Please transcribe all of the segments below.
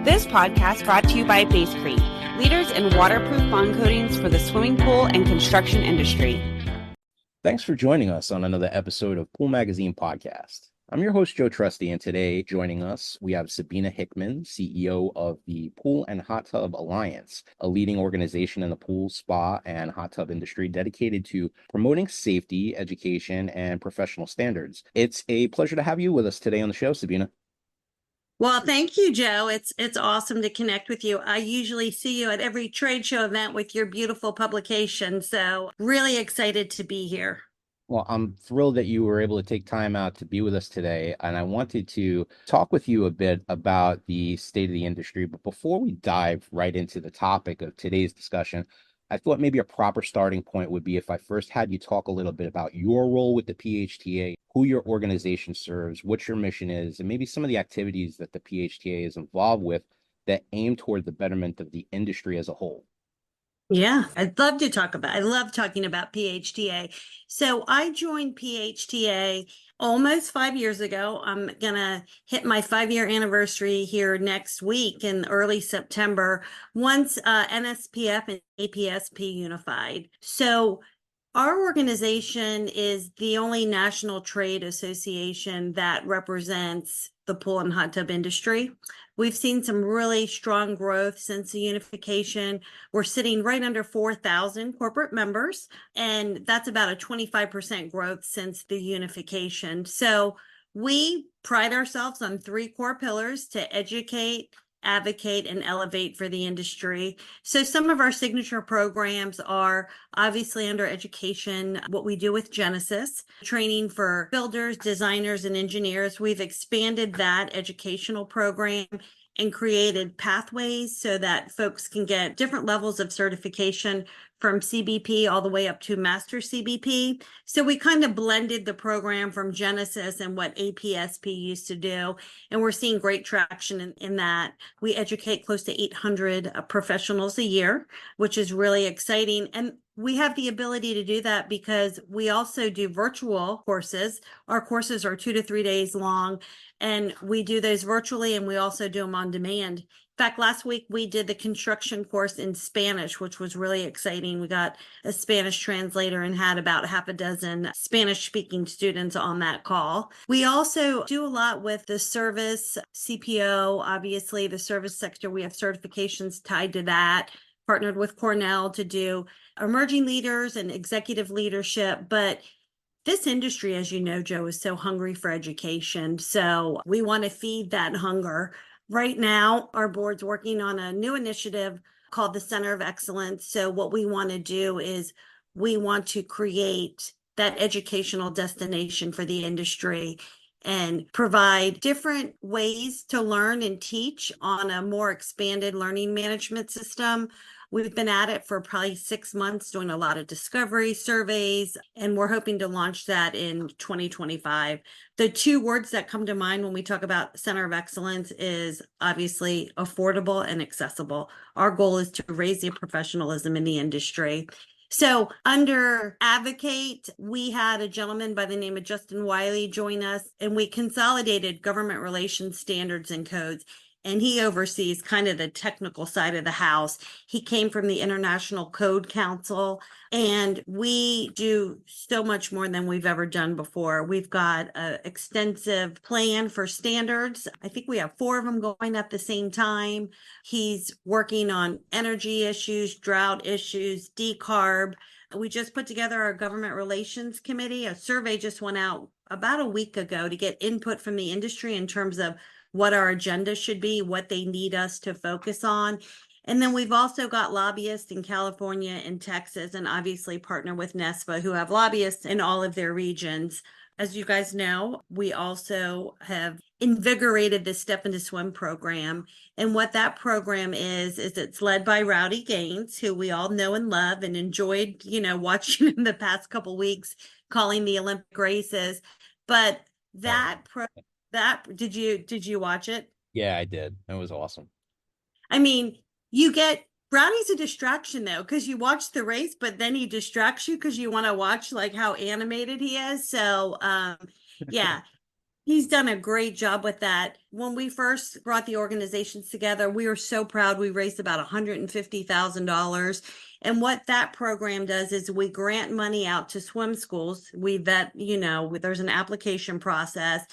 This podcast brought to you by Basecrete, leaders in waterproof bond coatings for the swimming pool and construction industry. Thanks for joining us on another episode of Pool Magazine Podcast. I'm your host, Joe Trusty, and today joining us, we have Sabeena Hickman, CEO of the Pool and Hot Tub Alliance, a leading organization in the pool, spa, and hot tub industry dedicated to promoting safety, education, and professional standards. It's a pleasure to have you with us today on the show, Sabeena. Well, thank you, Joe. It's awesome to connect with you. I usually see you at every trade show event with your beautiful publication, so really excited to be here. Well, I'm thrilled that you were able to take time out to be with us today, and I wanted to talk with you a bit about the state of the industry. But before we dive right into the topic of today's discussion, I thought maybe a proper starting point would be if I first had you talk a little bit about your role with the PHTA, who your organization serves, what your mission is, and maybe some of the activities that the PHTA is involved with that aim toward the betterment of the industry as a whole. Yeah, I'd love to talk about. I love talking about PHTA. So I joined PHTA almost 5 years ago. I'm gonna hit my 5-year anniversary here next week in early September, once NSPF and APSP unified. So our organization is the only national trade association that represents the pool and hot tub industry. We've seen some really strong growth since the unification. We're sitting right under 4,000 corporate members, and that's about a 25% growth since the unification. So we pride ourselves on 3 core pillars: to educate, advocate, and elevate for the industry. So some of our signature programs are obviously under education, what we do with Genesis, training for builders, designers, and engineers. We've expanded that educational program and created pathways so that folks can get different levels of certification from CBP all the way up to Master CBP. So we kind of blended the program from Genesis and what APSP used to do, and we're seeing great traction in that. We educate close to 800 professionals a year, which is really exciting. And we have the ability to do that because we also do virtual courses. Our courses are 2 to 3 days long, and we do those virtually, and we also do them on demand. In fact, last week we did the construction course in Spanish, which was really exciting. We got a Spanish translator and had about half a dozen Spanish-speaking students on that call. We also do a lot with the service CPO, obviously the service sector. We have certifications tied to that, partnered with Cornell to do emerging leaders and executive leadership. But this industry, as you know, Joe, is so hungry for education. So we want to feed that hunger. Right now, our board's working on a new initiative called the Center of Excellence. So what we want to do is we want to create that educational destination for the industry and provide different ways to learn and teach on a more expanded learning management system. We've been at it for probably 6 months, doing a lot of discovery surveys, and we're hoping to launch that in 2025. The 2 words that come to mind when we talk about Center of Excellence is obviously affordable and accessible. Our goal is to raise the professionalism in the industry. So under Advocate, we had a gentleman by the name of Justin Wiley join us, and we consolidated government relations standards and codes. And he oversees kind of the technical side of the house. He came from the International Code Council, and we do so much more than we've ever done before. We've got an extensive plan for standards. I think we have 4 of them going at the same time. He's working on energy issues, drought issues, decarb. We just put together our government relations committee. A survey just went out about a week ago to get input from the industry in terms of what our agenda should be, what they need us to focus on. And then we've also got lobbyists in California and Texas, and obviously partner with NESPA, who have lobbyists in all of their regions. As you guys know, we also have invigorated the Step Into Swim program. And what that program is it's led by Rowdy Gaines, who we all know and love and enjoyed, watching in the past couple weeks, calling the Olympic races. But did you watch it? Yeah, I did. It was awesome. I mean, Rowdy's a distraction though, because you watch the race, but then he distracts you because you want to watch like how animated he is. So yeah, He's done a great job with that. When we first brought the organizations together, we were so proud. We raised about $150,000. And what that program does is we grant money out to swim schools. We vet, there's an application process,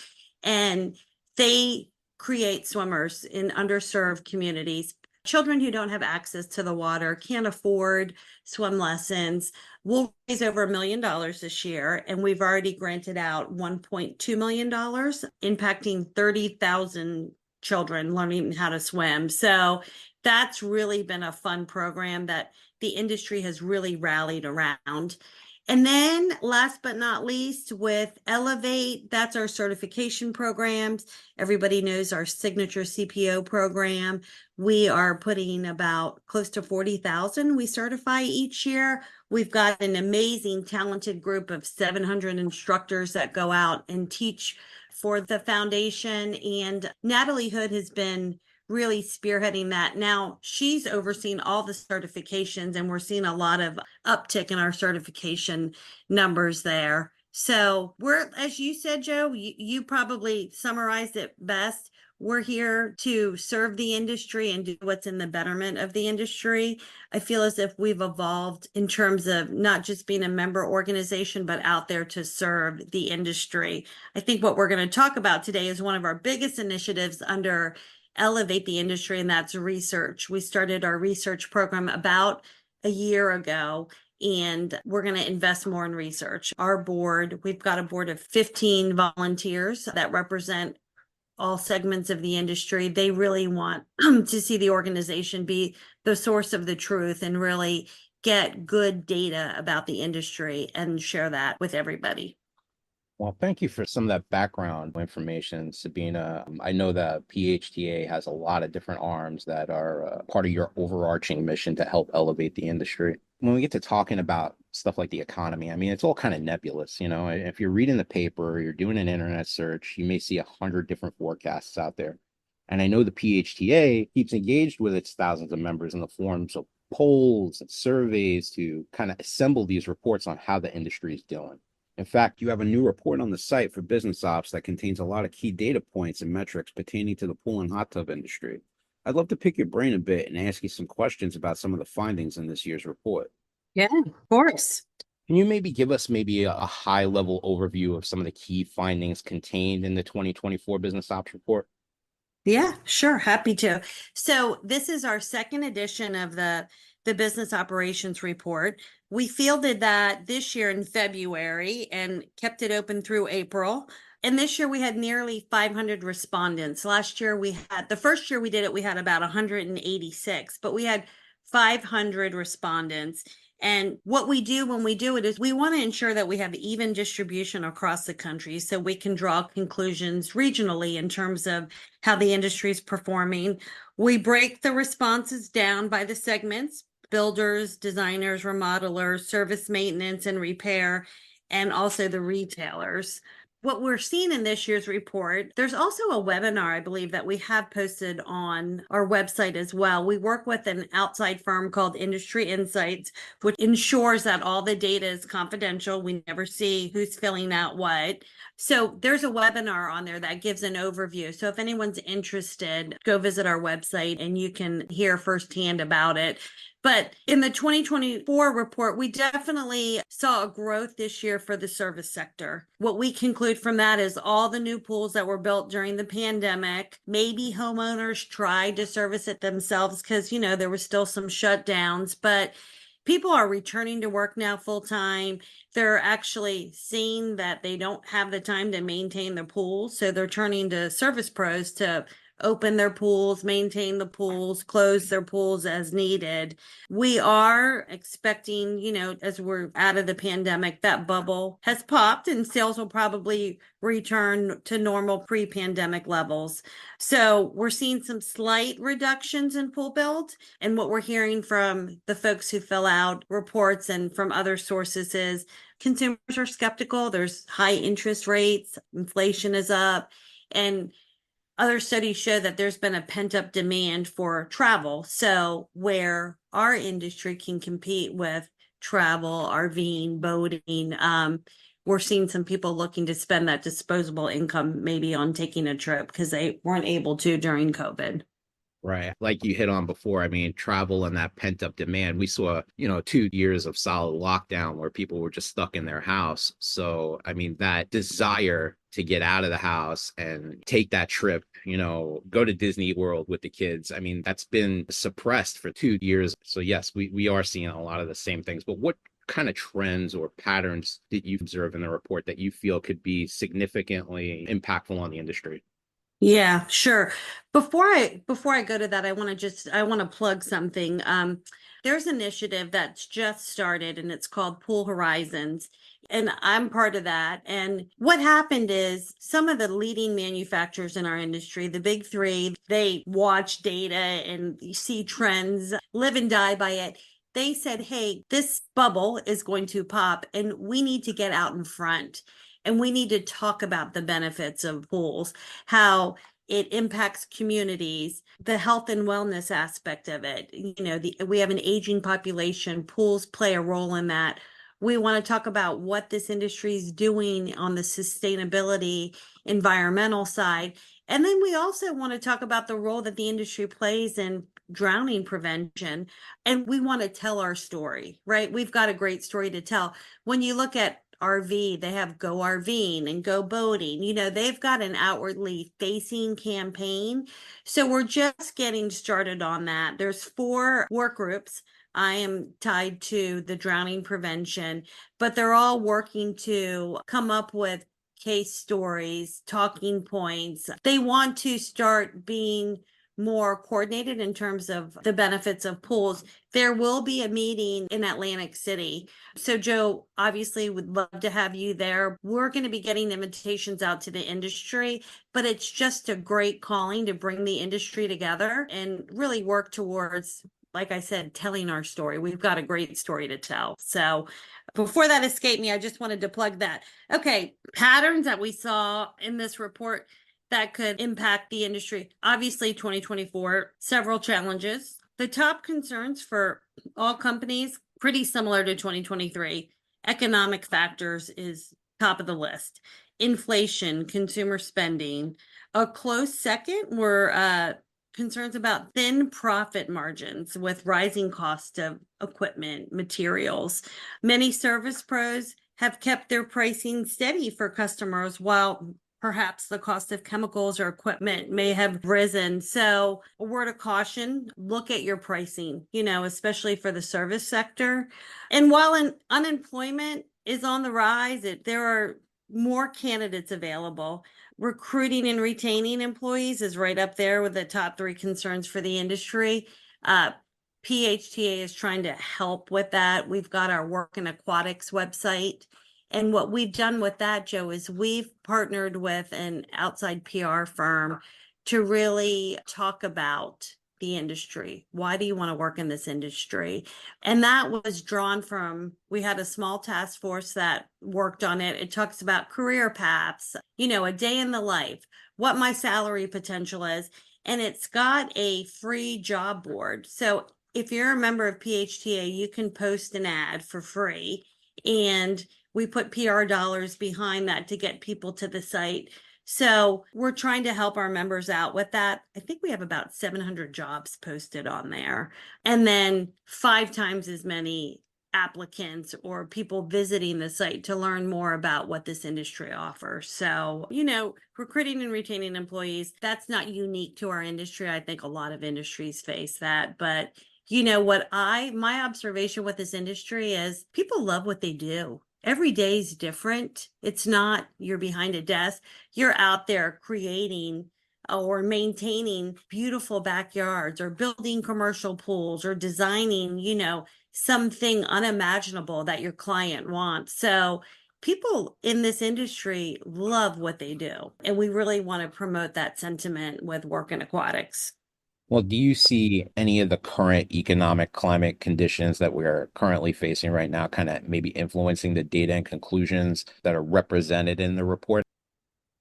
and they create swimmers in underserved communities. Children who don't have access to the water, can't afford swim lessons. We'll raise over $1 million this year, and we've already granted out $1.2 million, impacting 30,000 children learning how to swim. So that's really been a fun program that the industry has really rallied around. And then last but not least, with Elevate, that's our certification programs. Everybody knows our signature CPO program. We are putting about close to 40,000 we certify each year. We've got an amazing, talented group of 700 instructors that go out and teach for the foundation. And Natalie Hood has been really spearheading that. Now she's overseeing all the certifications, and we're seeing a lot of uptick in our certification numbers there. So we're, as you said, Joe, you probably summarized it best. We're here to serve the industry and do what's in the betterment of the industry. I feel as if we've evolved in terms of not just being a member organization, but out there to serve the industry. I think what we're going to talk about today is one of our biggest initiatives under Elevate the Industry, and that's research. We started our research program about a year ago, and we're going to invest more in research. Our board, we've got a board of 15 volunteers that represent all segments of the industry. They really want to see the organization be the source of the truth and really get good data about the industry and share that with everybody. Well, thank you for some of that background information, Sabeena. I know that PHTA has a lot of different arms that are part of your overarching mission to help elevate the industry. When we get to talking about stuff like the economy, I mean, it's all kind of nebulous. If you're reading the paper or you're doing an internet search, you may see 100 different forecasts out there. And I know the PHTA keeps engaged with its thousands of members in the forms of polls and surveys to kind of assemble these reports on how the industry is doing. In fact, you have a new report on the site for business ops that contains a lot of key data points and metrics pertaining to the pool and hot tub industry. I'd love to pick your brain a bit and ask you some questions about some of the findings in this year's report. Yeah, of course. Can you maybe give us maybe a high-level overview of some of the key findings contained in the 2024 business ops report? Yeah, sure. Happy to. So this is our second edition of the business operations report. We fielded that this year in February and kept it open through April. And this year we had nearly 500 respondents. Last year the first year we did it, we had about 186, but we had 500 respondents. And what we do when we do it is we want to ensure that we have even distribution across the country so we can draw conclusions regionally in terms of how the industry is performing. We break the responses down by the segments: builders, designers, remodelers, service maintenance and repair, and also the retailers. What we're seeing in this year's report, there's also a webinar, I believe, that we have posted on our website as well. We work with an outside firm called Industry Insights, which ensures that all the data is confidential. We never see who's filling out what. So there's a webinar on there that gives an overview. So if anyone's interested, go visit our website and you can hear firsthand about it. But in the 2024 report, we definitely saw a growth this year for the service sector. What we conclude from that is all the new pools that were built during the pandemic, maybe homeowners tried to service it themselves because, there was still some shutdowns, but people are returning to work now full time. They're actually seeing that they don't have the time to maintain their pools. So they're turning to service pros to open their pools, maintain the pools, close their pools as needed. We are expecting, as we're out of the pandemic, that bubble has popped and sales will probably return to normal pre-pandemic levels. So we're seeing some slight reductions in pool build. And what we're hearing from the folks who fill out reports and from other sources is consumers are skeptical. There's high interest rates, inflation is up, and other studies show that there's been a pent-up demand for travel. So where our industry can compete with travel, RVing, boating, we're seeing some people looking to spend that disposable income maybe on taking a trip because they weren't able to during COVID. Right. Like you hit on before, I mean, travel and that pent up demand. We saw, 2 years of solid lockdown where people were just stuck in their house. So, I mean, that desire to get out of the house and take that trip, go to Disney World with the kids. I mean, that's been suppressed for 2 years. So, yes, we are seeing a lot of the same things. But what kind of trends or patterns did you observe in the report that you feel could be significantly impactful on the industry? Yeah, sure. Before I go to that, I want to plug something. There's an initiative that's just started and it's called Pool Horizons. And I'm part of that. And what happened is some of the leading manufacturers in our industry, the big three, they watch data and see trends, live and die by it. They said, hey, this bubble is going to pop and we need to get out in front. And we need to talk about the benefits of pools, how it impacts communities, the health and wellness aspect of it. We have an aging population, pools play a role in that. We want to talk about what this industry is doing on the sustainability, environmental side. And then we also want to talk about the role that the industry plays in drowning prevention. And we want to tell our story, right? We've got a great story to tell. When you look at RV, they have Go RVing and Go Boating. They've got an outwardly facing campaign. So we're just getting started on that. There's 4 work groups. I am tied to the drowning prevention, but they're all working to come up with case stories, talking points. They want to start being more coordinated in terms of the benefits of pools. There will be a meeting in Atlantic City. So Joe, obviously would love to have you there. We're going to be getting invitations out to the industry, but it's just a great calling to bring the industry together and really work towards, like I said, telling our story. We've got a great story to tell. So before that escaped me, I just wanted to plug that. Okay, patterns that we saw in this report that could impact the industry. Obviously, 2024, several challenges. The top concerns for all companies, pretty similar to 2023. Economic factors is top of the list. Inflation, consumer spending. A close second were concerns about thin profit margins with rising cost of equipment, materials. Many service pros have kept their pricing steady for customers while perhaps the cost of chemicals or equipment may have risen. So a word of caution, look at your pricing, especially for the service sector. And while unemployment is on the rise, there are more candidates available. Recruiting and retaining employees is right up there with the top 3 concerns for the industry. PHTA is trying to help with that. We've got our Work in Aquatics website. And what we've done with that, Joe, is we've partnered with an outside PR firm to really talk about the industry. Why do you want to work in this industry? And that was drawn from, we had a small task force that worked on it. It talks about career paths, a day in the life, what my salary potential is. And it's got a free job board. So if you're a member of PHTA, you can post an ad for free. And we put PR dollars behind that to get people to the site. So we're trying to help our members out with that. I think we have about 700 jobs posted on there. And then 5 times as many applicants or people visiting the site to learn more about what this industry offers. So, recruiting and retaining employees, that's not unique to our industry. I think a lot of industries face that. But my observation with this industry is people love what they do. Every day is different. It's not you're behind a desk. You're out there creating or maintaining beautiful backyards or building commercial pools or designing, something unimaginable that your client wants. So people in this industry love what they do. And we really want to promote that sentiment with Work in Aquatics. Well, do you see any of the current economic climate conditions that we're currently facing right now kind of maybe influencing the data and conclusions that are represented in the report?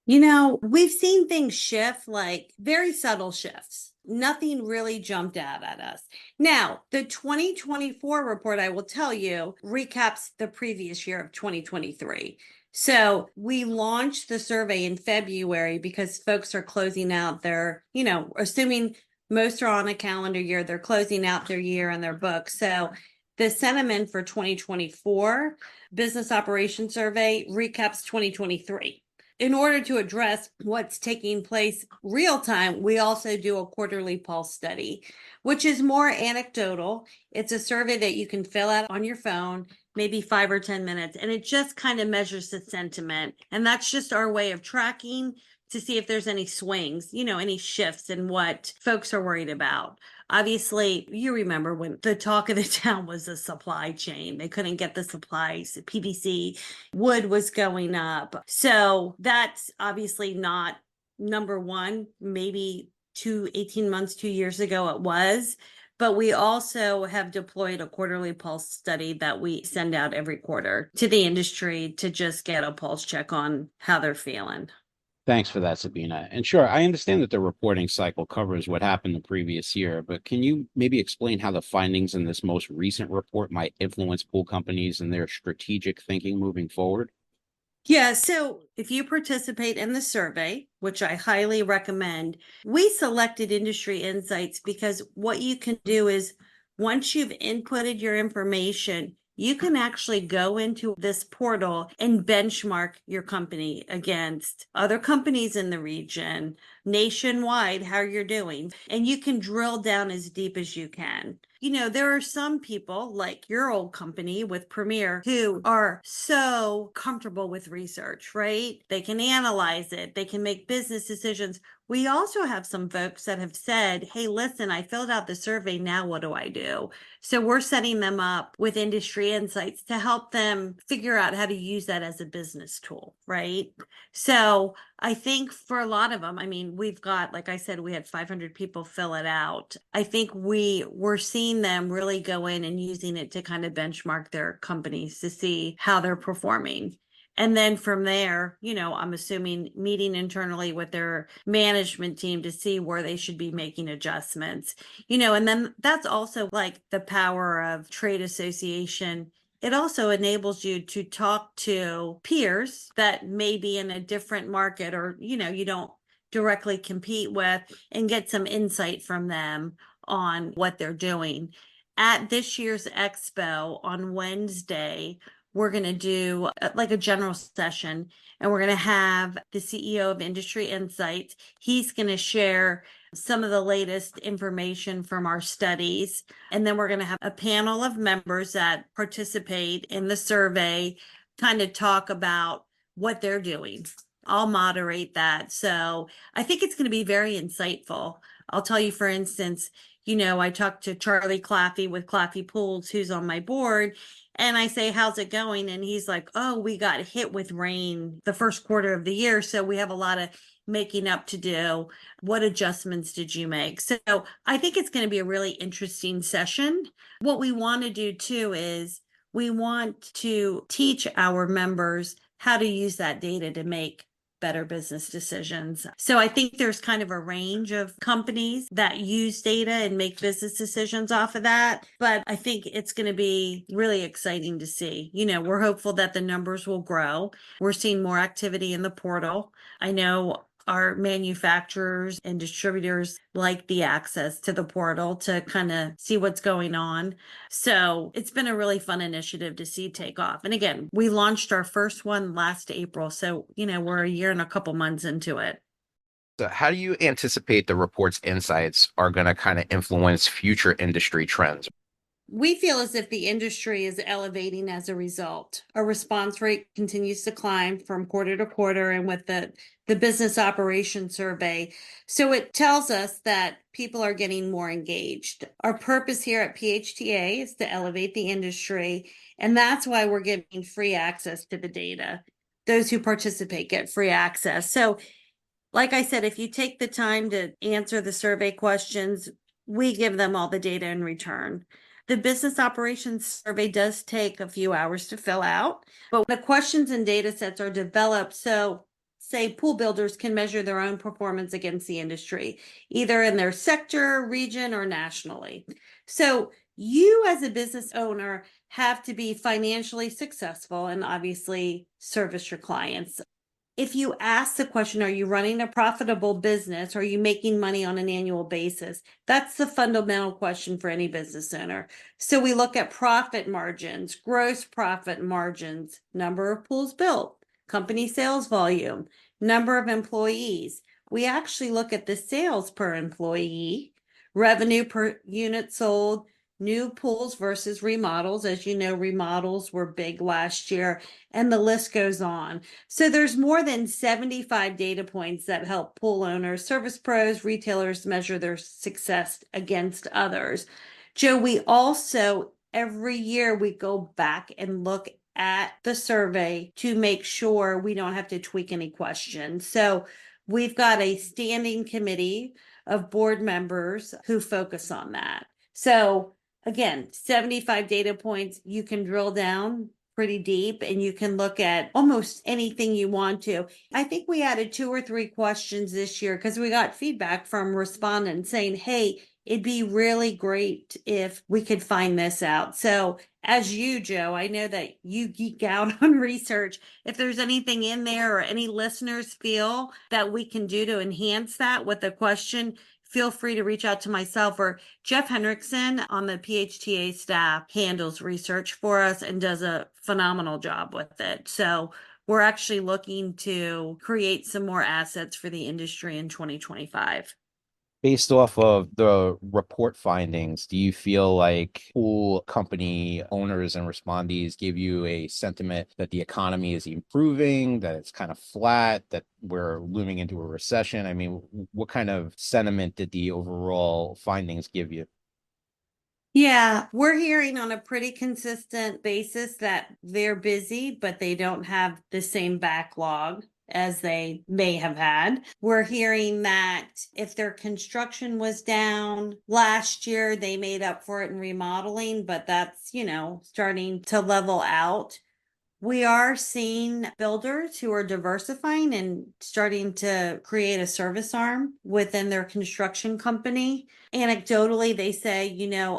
We've seen things shift, like very subtle shifts. Nothing really jumped out at us. Now, the 2024 report, I will tell you, recaps the previous year of 2023. So we launched the survey in February because folks are closing out their, assuming most are on a calendar year, they're closing out their year and their books. So the sentiment for 2024 business operations survey recaps 2023. In order to address what's taking place real time, we also do a quarterly pulse study, which is more anecdotal. It's a survey that you can fill out on your phone, maybe 5 or 10 minutes, and it just kind of measures the sentiment. And that's just our way of tracking to see if there's any swings, any shifts in what folks are worried about. Obviously, you remember when the talk of the town was the supply chain. They couldn't get the supplies, PVC, wood was going up. So that's obviously not number one. Maybe 18 months, 2 years ago it was. But we also have deployed a quarterly pulse study that we send out every quarter to the industry to just get a pulse check on how they're feeling. Thanks for that, Sabeena. And sure, I understand that the reporting cycle covers what happened the previous year, but can you maybe explain how the findings in this most recent report might influence pool companies and their strategic thinking moving forward? Yeah, so if you participate in the survey, which I highly recommend, we selected industry insights because what you can do is once you've inputted your information, you can actually go into this portal and benchmark your company against other companies in the region, nationwide, how you're doing, and you can drill down as deep as you can. There are some people like your old company with Premier who are so comfortable with research, right? They can analyze it, they can make business decisions. We also have some folks that have said, hey, listen, I filled out the survey. Now what do I do? So we're setting them up with industry insights to help them figure out how to use that as a business tool, right? So I think for a lot of them, we've got, like I said, we had 500 people fill it out. I think we're seeing them really go in and using it to kind of benchmark their companies to see how they're performing. And then from there, I'm assuming meeting internally with their management team to see where they should be making adjustments, and then that's also like the power of trade association. It also enables you to talk to peers that may be in a different market or, you don't directly compete with and get some insight from them on what they're doing. At this year's expo on Wednesday, we're going to do like a general session, and we're going to have the CEO of Industry Insights. He's going to share some of the latest information from our studies. And then we're going to have a panel of members that participate in the survey, kind of talk about what they're doing. I'll moderate that. So I think it's going to be very insightful. I'll tell you, for instance, I talked to Charlie Claffey with Claffey Pools, who's on my board, and I say, how's it going? And he's like, oh, we got hit with rain the first quarter of the year, so we have a lot of making up to do. What adjustments did you make? So I think it's going to be a really interesting session. What we want to do too is we want to teach our members how to use that data to make better business decisions. So I think there's kind of a range of companies that use data and make business decisions off of that. But I think it's going to be really exciting to see. We're hopeful that the numbers will grow. We're seeing more activity in the portal. I know our manufacturers and distributors like the access to the portal to kind of see what's going on. So it's been a really fun initiative to see take off. And again, we launched our first one last April. So, we're a year and a couple months into it. So how do you anticipate the report's insights are going to kind of influence future industry trends? We feel as if the industry is elevating as a result. Our response rate continues to climb from quarter to quarter, and with the business operations survey. So it tells us that people are getting more engaged. Our purpose here at PHTA is to elevate the industry, and that's why we're giving free access to the data. Those who participate get free access. So like I said, if you take the time to answer the survey questions, we give them all the data in return. The business operations survey does take a few hours to fill out, but the questions and data sets are developed so, say, pool builders can measure their own performance against the industry, either in their sector, region, or nationally. So you as a business owner have to be financially successful and obviously service your clients. If you ask the question, are you running a profitable business? Are you making money on an annual basis? That's the fundamental question for any business owner. So we look at profit margins, gross profit margins, number of pools built, company sales volume, number of employees. We actually look at the sales per employee, revenue per unit sold, new pools versus remodels. As you know, remodels were big last year, and the list goes on. So there's more than 75 data points that help pool owners, service pros, retailers measure their success against others. Joe, we also, every year we go back and look at the survey to make sure we don't have to tweak any questions. So we've got a standing committee of board members who focus on that. So again, 75 data points, you can drill down pretty deep and you can look at almost anything you want to. I think we added 2 or 3 questions this year because we got feedback from respondents saying, hey, it'd be really great if we could find this out. So as you, Joe, I know that you geek out on research. If there's anything in there or any listeners feel that we can do to enhance that with a question, feel free to reach out to myself or Jeff Hendrickson on the PHTA staff handles research for us and does a phenomenal job with it. So we're actually looking to create some more assets for the industry in 2025. Based off of the report findings, do you feel like pool company owners and respondees give you a sentiment that the economy is improving, that it's kind of flat, that we're looming into a recession? I mean, what kind of sentiment did the overall findings give you? Yeah, we're hearing on a pretty consistent basis that they're busy, but they don't have the same backlog as they may have had. We're hearing that if their construction was down last year, they made up for it in remodeling, but that's, starting to level out. We are seeing builders who are diversifying and starting to create a service arm within their construction company. Anecdotally, they say,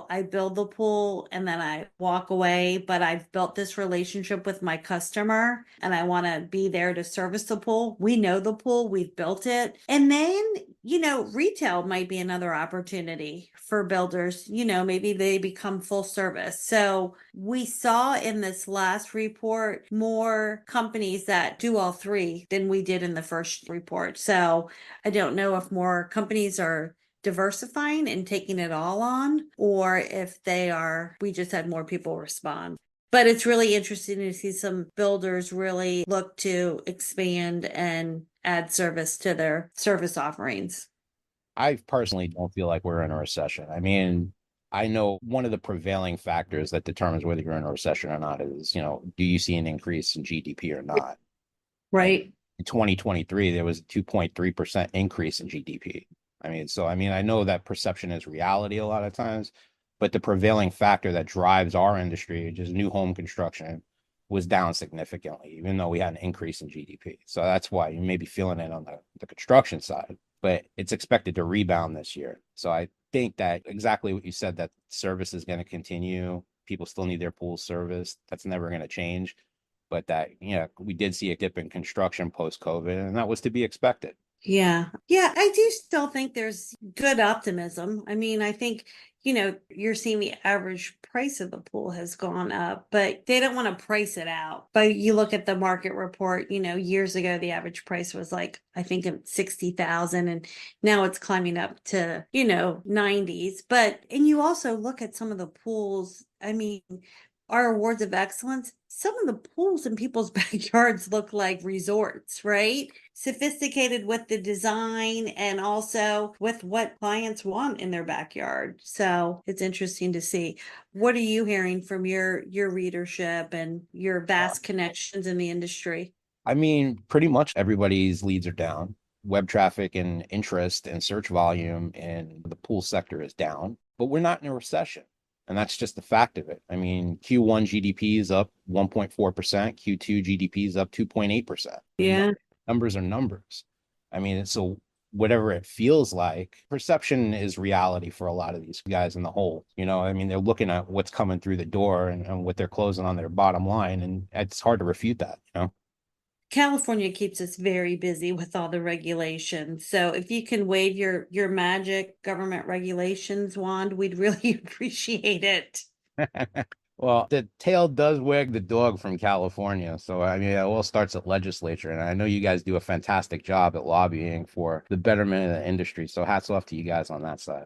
I build the pool and then I walk away, but I've built this relationship with my customer and I want to be there to service the pool. We know the pool, we've built it. And then, retail might be another opportunity for builders. Maybe they become full service. So we saw in this last report more companies that do all 3 than we did in the first report. So I don't know if more companies are diversifying and taking it all on, or if we just had more people respond. But it's really interesting to see some builders really look to expand and add service to their service offerings. I personally don't feel like we're in a recession. I mean, I know one of the prevailing factors that determines whether you're in a recession or not is, do you see an increase in GDP or not? Right. And in 2023, there was a 2.3% increase in GDP. I know that perception is reality a lot of times, but the prevailing factor that drives our industry, which is new home construction, was down significantly, even though we had an increase in GDP. So that's why you may be feeling it on the construction side, but it's expected to rebound this year. So I think that exactly what you said, that service is going to continue. People still need their pool service. That's never going to change. But we did see a dip in construction post-COVID, and that was to be expected. Yeah. Yeah, I do still think there's good optimism. I mean, I think, you're seeing the average price of the pool has gone up, but they don't want to price it out. But you look at the market report, years ago, the average price was like, I think of 60,000 and now it's climbing up to, 90s. And you also look at some of the pools. I mean, our awards of excellence, some of the pools in people's backyards look like resorts, right? Sophisticated with the design and also with what clients want in their backyard. So it's interesting to see. What are you hearing from your readership and your vast connections in the industry? I mean, pretty much everybody's leads are down. Web traffic and interest and search volume in the pool sector is down, but we're not in a recession. And that's just the fact of it. I mean, Q1 GDP is up 1.4%. Q2 GDP is up 2.8%. Yeah. Numbers are numbers. I mean, so whatever it feels like. Perception is reality for a lot of these guys in the hole. I mean, they're looking at what's coming through the door and what they're closing on their bottom line, and it's hard to refute that. California keeps us very busy with all the regulations. So if you can wave your magic government regulations wand, we'd really appreciate it. Well, the tail does wag the dog from California. So, I mean, it all starts at legislature. And I know you guys do a fantastic job at lobbying for the betterment of the industry. So hats off to you guys on that side.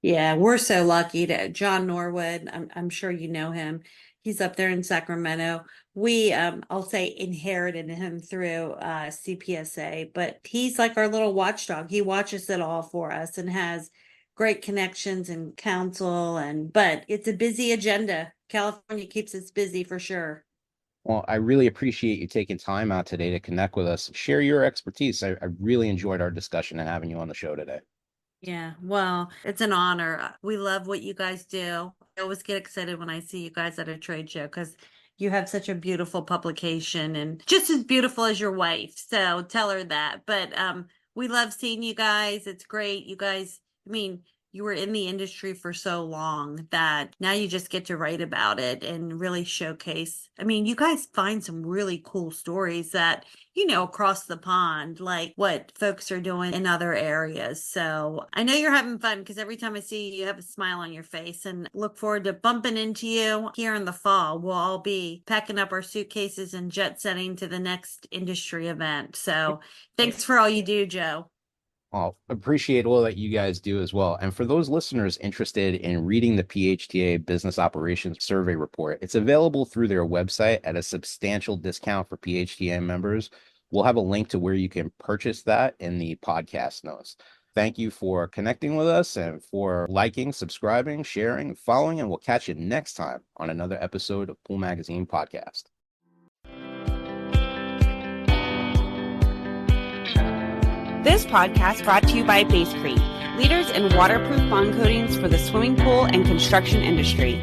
Yeah, we're so lucky to John Norwood. I'm sure you know him. He's up there in Sacramento. We I'll say inherited him through CPSA, but he's like our little watchdog. He watches it all for us and has great connections and counsel, but it's a busy agenda. California keeps us busy for sure. Well, I really appreciate you taking time out today to connect with us, share your expertise. I really enjoyed our discussion and having you on the show today. Yeah, well, it's an honor. We love what you guys do. I always get excited when I see you guys at a trade show because you have such a beautiful publication and just as beautiful as your wife. So tell her that. But we love seeing you guys. It's great. You guys, I mean, you were in the industry for so long that now you just get to write about it and really showcase. I mean, you guys find some really cool stories that, across the pond, like what folks are doing in other areas. So I know you're having fun because every time I see you, you have a smile on your face, and look forward to bumping into you here in the fall. We'll all be packing up our suitcases and jet setting to the next industry event. So thanks for all you do, Joe. Well, appreciate all that you guys do as well. And for those listeners interested in reading the PHTA Business Operations Survey Report, it's available through their website at a substantial discount for PHTA members. We'll have a link to where you can purchase that in the podcast notes. Thank you for connecting with us and for liking, subscribing, sharing, following, and we'll catch you next time on another episode of Pool Magazine Podcast. This podcast brought to you by Basecrete, leaders in waterproof bond coatings for the swimming pool and construction industry.